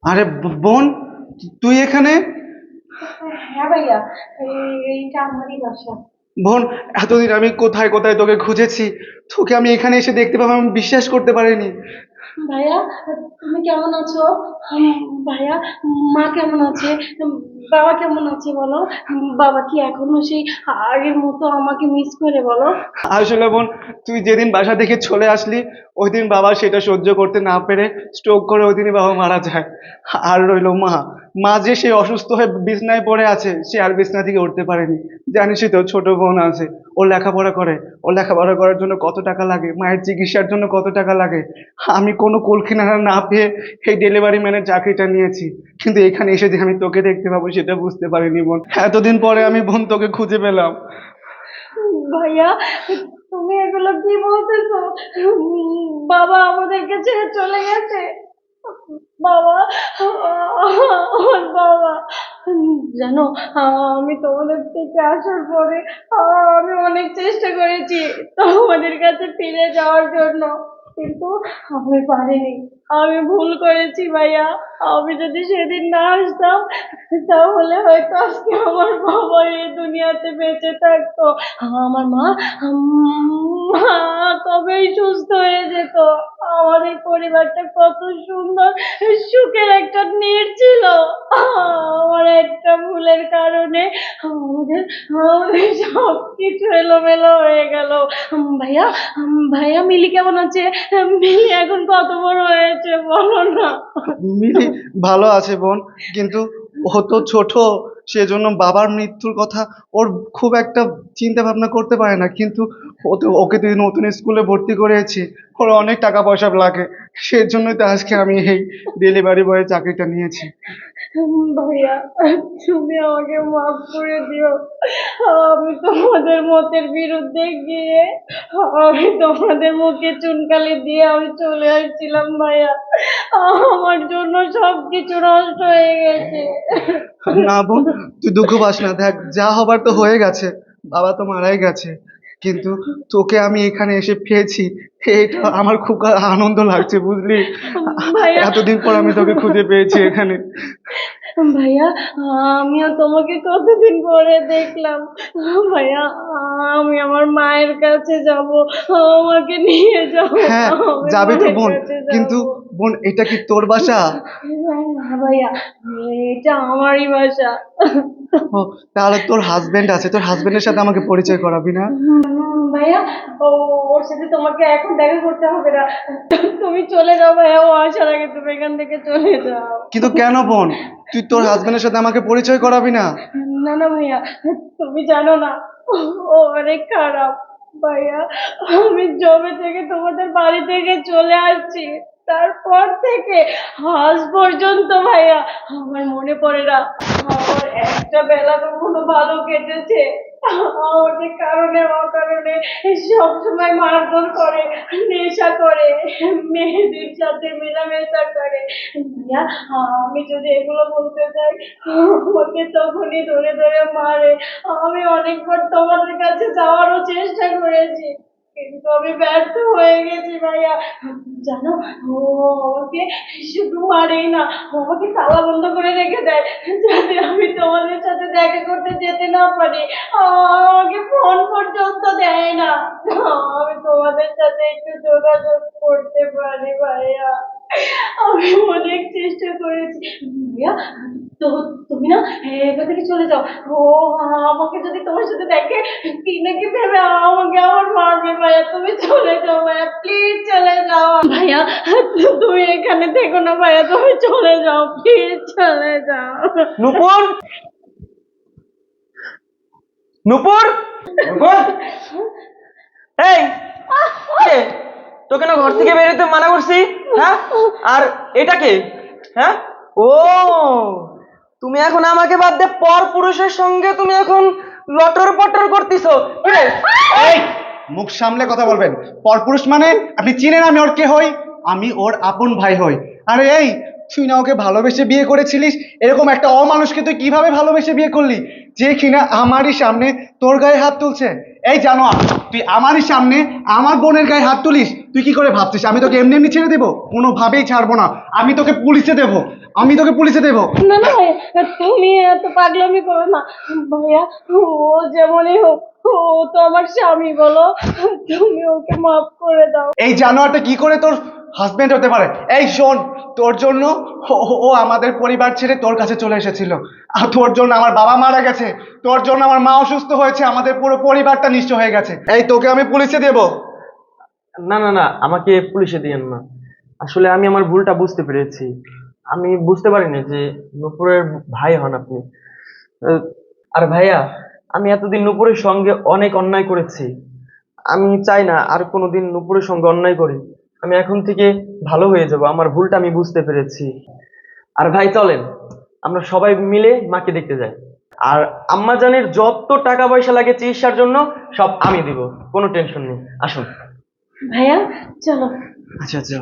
আরে বোন, তুই এখানে? হ্যাঁ ভাইয়া, এইটা আমারই বাসা। বোন, এতদিন আমি কোথায় কোথায় তোকে খুঁজেছি, তোকে আমি এখানে এসে দেখতে পাবো আমি বিশ্বাস করতে পারিনি। ভাইয়া, তুমি কেমন আছো? ভাইয়া, মা কেমন আছে? বাবা কেমন আছে বলো? বাবা কি এখনো সেই আগের মতো আমাকে মিস করে বলো? আসলে বোন, তুই যেদিন বাসা থেকে চলে আসলি ওই দিন বাবা সেটা সহ্য করতে না পেরে স্ট্রোক করে ওই দিনই বাবা মারা যায়। আর রইলো মা, মা যে সে অসুস্থ হয়ে বিছনায় পড়ে আছে, সে আর বিছনা থেকে উঠতে পারেনি। জানিসই তো, ছোট বোন আছে, ও লেখাপড়া করে, ও লেখাপড়া করার জন্য কত টাকা লাগে, মায়ের চিকিৎসার জন্য কত টাকা লাগে। আমি কোনো কুল কিনারা না পেয়ে এই ডেলিভারি ম্যানের চাকরিটা নিয়েছি, কিন্তু এখানে এসে যে আমি তোকে দেখতে পাবো সেটা বুঝতে পারিনি বোন। এতদিন পরে আমি বোন তোকে খুঁজে পেলাম। ভাইয়া, তুমি এগুলো কি বলতেছো? বাবা আমাদেরকে ছেড়ে চলে গেছে। বাবা, আমার বাবা। জানো, আমি তোমাদের থেকে আসার পরে আমি অনেক চেষ্টা করেছি তোমাদের কাছে ফিরে যাওয়ার জন্য, কিন্তু আমি পারিনি। আমি ভুল করেছি ভাইয়া। আমি যদি সেদিন না আসতাম তাহলে হয়তো আজকে আমার বাবা এই দুনিয়াতে বেঁচে থাকতো। আমার মা মা কবেই সুস্থ হয়ে যেত। আমার এই পরিবারটা কত সুন্দর সুখের একটা নীড় ছিল। আমার একটা ভুলের কারণে আমাদের আমাদের সবকিছু এলোমেলো হয়ে গেল। ভাইয়া, ভাইয়া মিলি কেমন আছে? মিলি এখন কত বড় হয়েছে বলো না? মিলি ভালো আছে বোন, কিন্তু ও তো ছোট, সেজন্য বাবার মৃত্যুর কথা ওর খুব একটা চিন্তা ভাবনা করতে পারে না। কিন্তু ওকে তুই নতুন স্কুলে ভর্তি করেছি, ওর অনেক টাকা পয়সা লাগে, সেজন্যই তো আজকে আমি এই ডেলিভারি বয়ের চাকরিটা নিয়েছি। ভাইয়া, তুমি আমাকে মাফ করে দিও। আমি তোমাদের মতের বিরুদ্ধে গিয়ে আমি তোমাদের মুখে চুনকালি দিয়ে আমি চলে আসছিলাম ভাইয়া। আমার জন্য সবকিছু নষ্ট হয়ে গেছে। না বোন, তুই দুঃখ পাস না, দেখ যা হবার তো হয়ে গেছে, বাবা তো মারাই গেছে, কিন্তু তোকে আমি এখানে এসে পেয়েছি, এটা আমার খুব আনন্দ লাগছে বুঝলি। ভাইয়া, এতদিন পর আমি তোকে খুঁজে পেয়েছি এখানে। ভাইয়া, আমিও তোমাকে কতদিন পরে দেখলাম। ভাইয়া, আমি আমার মায়ের কাছে যাব, আমাকে নিয়ে যাও। হ্যাঁ, আমি যাবি তো মায়ের বোন, কাছে কিন্তু যাব। বোন এটা কি তোর বাসা? না ভাইয়া, এটা আমারই বাসা। ও, তাহলে তোর হাজবেন্ড আছে, তোর হাজবেন্ডের সাথে আমাকে পরিচয় করাবি না? ভাইয়া, ওর সাথে তোমাকে এখন দেখা করতে হবে না। তুমি চলে যাও ভাইয়া, ও আসার আগে তুমি এখান থেকে চলে যাও। কিন্তু কেন বোন, তুই তোর হাজবেন্ডের সাথে আমাকে পরিচয় করাবি না? না না ভাইয়া, তুমি জানো না, ও অনেক খারাপ। ভাইয়া, আমি জবে থেকে তোমাদের বাড়ি থেকে চলে আসছি, তারপর থেকে আজ পর্যন্ত ভাইয়া আমার মনে পড়ে না আমার একটা বেলা কখনো ভালো কেটেছে। আমাকে কারণে অকারণে সবসময় মারধর করে, নেশা করে, মেয়েদের সাথে মেলামেশা করে। ভাইয়া, আমি যদি এগুলো বলতে যাই আমাকে তখনই ধরে ধরে মারে। আমি অনেকবার তোমাদের কাছে যাওয়ারও চেষ্টা করেছি, কিন্তু আমি ব্যর্থ হয়ে গেছি ভাইয়া। জানো, ও আমাকে শুধু মারেই না, ও আমাকে তালা বন্ধ করে রেখে দেয় যাতে আমি তোমাদের সাথে দেখা করতে যেতে না পারি। আমাকে ফোন পর্যন্ত দেয় না আমি তোমাদের সাথে একটু যোগাযোগ করতে পারি ভাইয়া। আমি অনেক চেষ্টা করেছি ভাইয়া। তো তুমি না এখান থেকে চলে যাও। ও আমাকে যদি তোমার সাথে দেখে কি নাকি ভেবে আমাকে আবার মারবে ভাইয়া। তুমি চলে যাও ভাইয়া, প্লিজ চলে যাও ভাইয়া। তুমি এখানে থেকো না ভাইয়া, তুমি চলে যাও, প্লিজ চলে যাও। নূপুর, নূপুর, নূপুর, এই কে? তোকে না ঘর থেকে বেরোতে মানা করছি, হ্যাঁ? আর এটা কে? হ্যাঁ, ও তুমি এখন আমাকে বাদ দিয়ে পর পুরুষের সঙ্গে তুমি এখন লটর পটর করতেছো কি রে? এই, মুখ সামলে কথা বলবেন। পরপুরুষ মানে আপনি চিনেন আমি ওর কে হই? আমি ওর আপন ভাই হই। আরে এই, তুই না ওকে ভালোবেসে বিয়ে করেছিলিস? এরকম একটা অমানুষকে তুই কিভাবে ভালোবেসে বিয়ে করলি, যে কিনা আমারই সামনে তোর গায়ে হাত তুলছে? এই জানোয়ার, তুই আমারই সামনে আমার বোনের গায়ে হাত তুলিস? তুই কি করে ভাবছিস আমি তোকে এমনি এমনি ছেড়ে দেবো? কোনোভাবেই ছাড়বো না, আমি তোকে পুলিশে দেবো, আমি তোকে পুলিশে দেবো। না না ভাইয়া, তুমি এত পাগলামি করো না ভাইয়া। ও যেমনই হোক, ও তো আমার স্বামী, বলো, তুমি ওকে মাফ করে দাও। এই জানোয়ারটা কি করে তোর হাজবেন্ড হতে পারে? এই শোন, তোর জন্য ও আমাদের পরিবার ছেড়ে তোর কাছে চলে এসেছিল, আর তোর জন্য আমার বাবা মারা গেছে, তোর জন্য আমার মা অসুস্থ হয়েছে, আমাদের পুরো পরিবারটা নিঃস্ব হয়ে গেছে। এই তোকে আমি পুলিশে দেবো। না না না, আমাকে পুলিশে দিয়েন না। আসলে আমি আমার ভুলটা বুঝতে পেরেছি। আমি বুঝতে পারিনি যে নূপুরের ভাই হন আপনি। আহ, আর ভাইয়া, আমি এতদিন নূপুরের সঙ্গে অনেক অন্যায় করেছি। আমি চাই না আর কোনোদিন নূপুরের সঙ্গে অন্যায় করি। আমি এখন থেকে ভালো হয়ে যাব, আমার ভুলটা আমি বুঝতে পেরেছি। আর ভাই চলেন, আমরা সবাই মিলে মাকে দেখতে যাই। আর আম্মা জানের যত টাকা পয়সা লাগে চিকিৎসার জন্য সব আমি দিব, কোনো টেনশন নেই। আসুন। ভাইয়া চলো। আচ্ছা আচ্ছা।